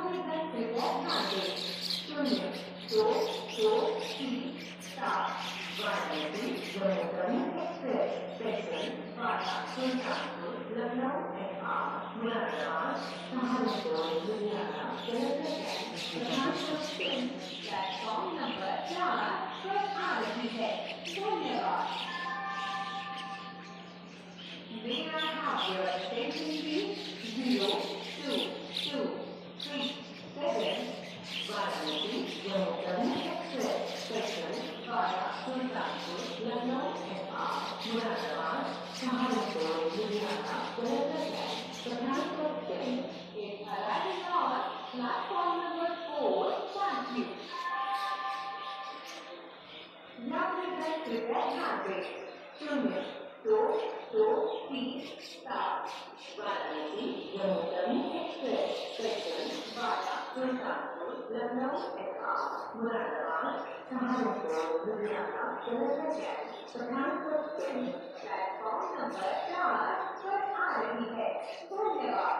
नागरिक कृपया ध्यान दें। शून्य दो दो तीन सात Varanasi Jammu express station via Sultanpur Lucknow Moradabad Saharanpur Ludhiana platform number 4 पर आ रही है। धन्यवाद। May I have your attention please? 0223 Varanasi Jammu express station via Sultanpur Lucknow Moradabad Saharanpur Ludhiana Pathankot train is arriving on platform number 4. Thank you. नागरिक कृपया ध्यान दें। शून्य दो दो तीन सात Varanasi Jammu express station via Sultanpur Lucknow Moradabad Saharanpur Ludhiana Pathankot train platform number 4 पर आ रही है। धन्यवाद।